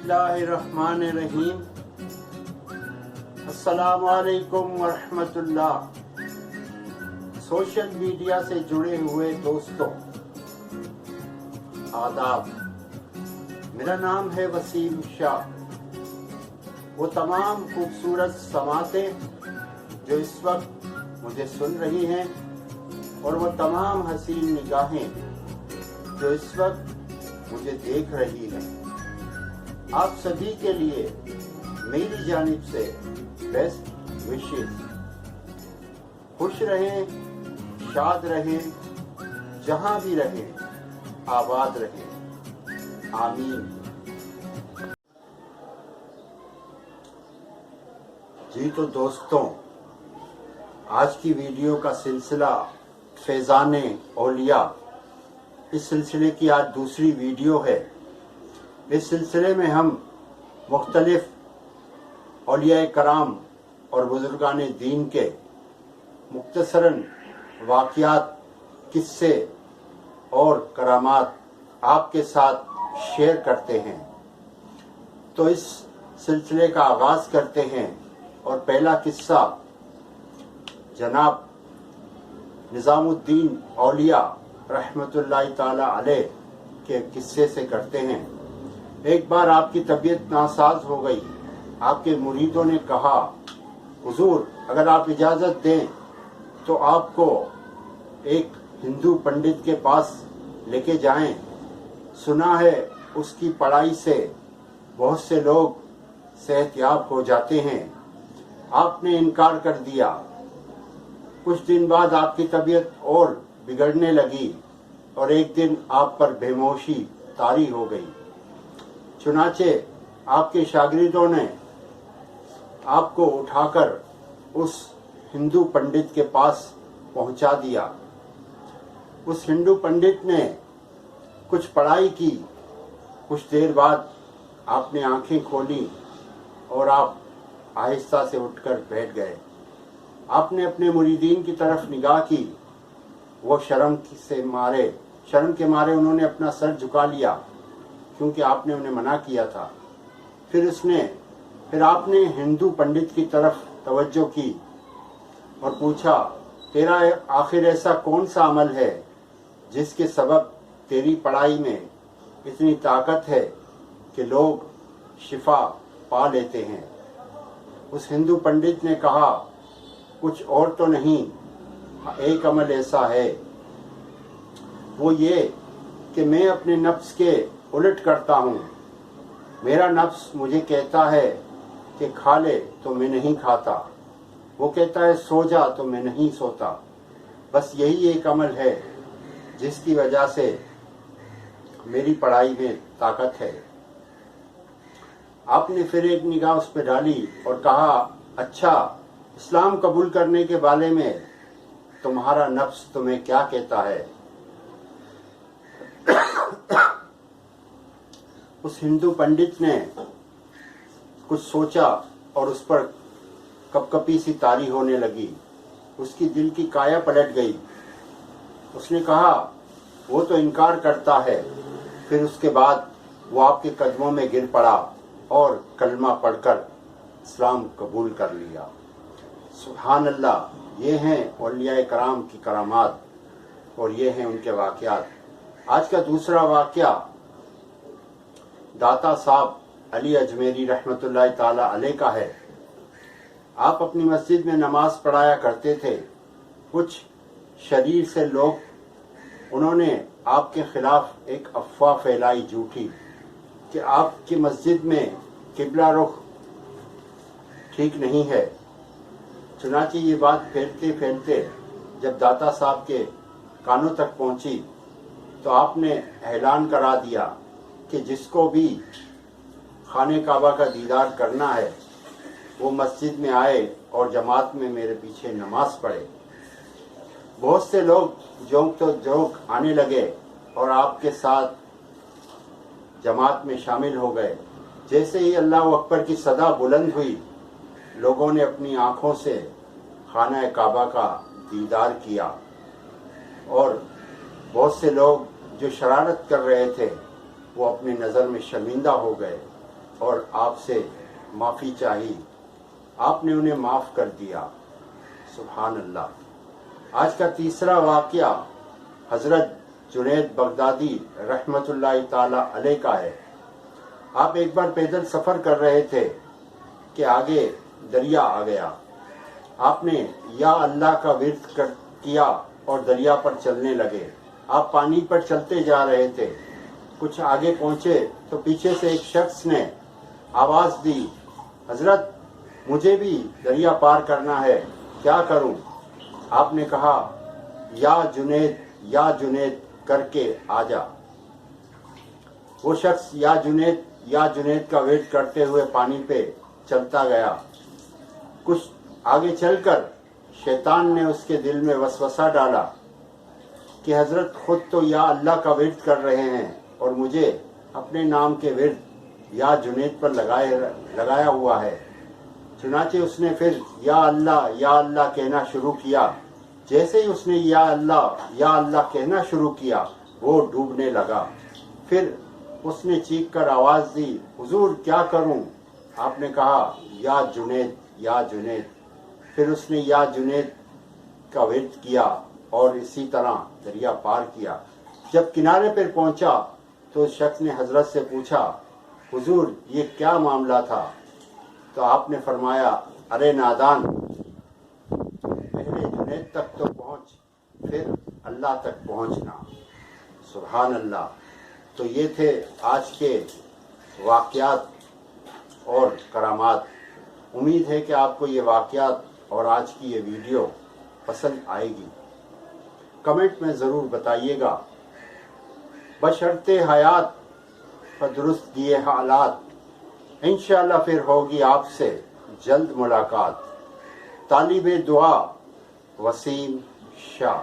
बिस्मिल्लाहिर्रहमानिर्रहीम। अस्सलामु अलैकुम वरहमतुल्लाह। सोशल मीडिया से जुड़े हुए दोस्तों, आदाब। मेरा नाम है वसीम शाह। वो तमाम खूबसूरत समातें जो इस वक्त मुझे सुन रही हैं और वो तमाम हसीन निगाहें जो इस वक्त मुझे देख रही हैं, आप सभी के लिए मेरी जानिब से बेस्ट विशेस। खुश रहें, शाद रहें, जहां भी रहें, आबाद रहें। आमीन। जी तो दोस्तों, आज की वीडियो का सिलसिला फैज़ाने औलिया, इस सिलसिले की आज दूसरी वीडियो है। इस सिलसिले में हम मुख्तलिफ औलिया कराम और बुजुर्गान दीन के मुख्तसरन वाक़ियात, किस्से और करामात आपके साथ शेयर करते हैं। तो इस सिलसिले का आगाज़ करते हैं और पहला किस्सा जनाब निज़ामुद्दीन औलिया रहमतुल्लाहि ताला अलैह के किस्से से करते हैं। एक बार आपकी तबीयत नासाज हो गई। आपके मुरीदों ने कहा, हुजूर अगर आप इजाज़त दें तो आपको एक हिंदू पंडित के पास लेके जाएं। सुना है उसकी पढ़ाई से बहुत से लोग सेहतयाब हो जाते हैं। आपने इनकार कर दिया। कुछ दिन बाद आपकी तबीयत और बिगड़ने लगी और एक दिन आप पर बेहोशी तारी हो गई। चुनाचे आपके शागिर्दों ने आपको उठाकर उस हिंदू पंडित के पास पहुंचा दिया। उस हिंदू पंडित ने कुछ पढ़ाई की। कुछ देर बाद आपने आंखें खोली और आप आहिस्ता से उठकर बैठ गए। आपने अपने मुरीदीन की तरफ निगाह की। वो शर्म के मारे उन्होंने अपना सर झुका लिया, क्योंकि आपने उन्हें मना किया था। फिर आपने हिंदू पंडित की तरफ तवज्जो की और पूछा, तेरा आखिर ऐसा कौन सा अमल है जिसके सबब तेरी पढ़ाई में इतनी ताकत है कि लोग शिफा पा लेते हैं। उस हिंदू पंडित ने कहा, कुछ और तो नहीं, एक अमल ऐसा है, वो ये कि मैं अपने नफ्स के उलट करता हूँ। मेरा नफ्स मुझे कहता है कि खा ले तो मैं नहीं खाता, वो कहता है सो जा तो मैं नहीं सोता। बस यही एक अमल है जिसकी वजह से मेरी पढ़ाई में ताकत है। आपने फिर एक निगाह उस पर डाली और कहा, अच्छा, इस्लाम कबूल करने के बारे में तुम्हारा नफ्स तुम्हें क्या कहता है? उस हिंदू पंडित ने कुछ सोचा और उस पर कपकपी सी तारी होने लगी। उसकी दिल की काया पलट गई। उसने कहा, वो तो इनकार करता है। फिर उसके बाद वो आपके कदमों में गिर पड़ा और कलमा पढ़कर इस्लाम कबूल कर लिया। सुभान अल्लाह। ये हैं औलिया कराम की करामात और ये हैं उनके वाक़यात। आज का दूसरा वाक़या दाता साहब अली अजमेरी रहमतुल्लाहि ताला अलैह का है। आप अपनी मस्जिद में नमाज पढ़ाया करते थे। कुछ शरीर से लोग, उन्होंने आपके खिलाफ एक अफवाह फैलाई झूठी कि आपकी मस्जिद में किबला रुख ठीक नहीं है। चुनांचे ये बात फैलते फैलते जब दाता साहब के कानों तक पहुंची तो आपने ऐलान करा दिया कि जिसको भी खाने काबा का दीदार करना है वो मस्जिद में आए और जमात में मेरे पीछे नमाज पढ़े। बहुत से लोग जोक तो जोक आने लगे और आपके साथ जमात में शामिल हो गए। जैसे ही अल्लाह अकबर की सदा बुलंद हुई, लोगों ने अपनी आंखों से खाना काबा का दीदार किया और बहुत से लोग जो शरारत कर रहे थे वो अपनी नज़र में शर्मिंदा हो गए اور آپ سے معافی چاہی، آپ نے انہیں معاف کر دیا۔ سبحان اللہ۔ آج کا تیسرا واقعہ حضرت جنید بغدادی رحمت اللہ تعالی علیہ کا ہے۔ آپ ایک بار پیدل سفر کر رہے تھے کہ آگے دریا آ گیا۔ آپ نے یا اللہ کا ورد کیا اور دریا پر چلنے لگے۔ آپ پانی پر چلتے جا رہے تھے۔ کچھ آگے پہنچے تو پیچھے سے ایک شخص نے آواز دی، حضرت مجھے بھی دریا پار کرنا ہے، کیا کروں؟ آپ نے کہا، یا جنید کر کے آ جا۔ وہ شخص یا جنید کا ویٹ کرتے ہوئے پانی پہ چلتا گیا۔ کچھ آگے چل کر شیطان نے اس کے دل میں وسوسہ ڈالا کہ حضرت خود تو یا اللہ کا ورد کر رہے ہیں اور مجھے اپنے نام کے ورد یا جنید پر لگایا ہوا ہے۔ چنانچہ اس نے پھر یا اللہ کہنا شروع کیا۔ جیسے ہی اس نے یا اللہ کہنا شروع کیا وہ ڈوبنے لگا۔ پھر اس نے چیخ کر آواز دی، حضور کیا کروں؟ آپ نے کہا، یا جنید۔ پھر اس نے یا جنید کا ورد کیا اور اسی طرح دریا پار کیا۔ جب کنارے پر پہنچا تو اس شخص نے حضرت سے پوچھا، حضور یہ کیا معاملہ تھا؟ تو آپ نے فرمایا، ارے نادان، پہلے جنید تک تو پہنچ، پھر اللہ تک پہنچنا۔ سبحان اللہ۔ تو یہ تھے آج کے واقعات اور کرامات۔ امید ہے کہ آپ کو یہ واقعات اور آج کی یہ ویڈیو پسند آئے گی۔ کمنٹ میں ضرور بتائیے گا۔ بشرط حیات پر درست کیے حالات، انشاءاللہ پھر ہوگی آپ سے جلد ملاقات۔ طالب دعا وسیم شاہ۔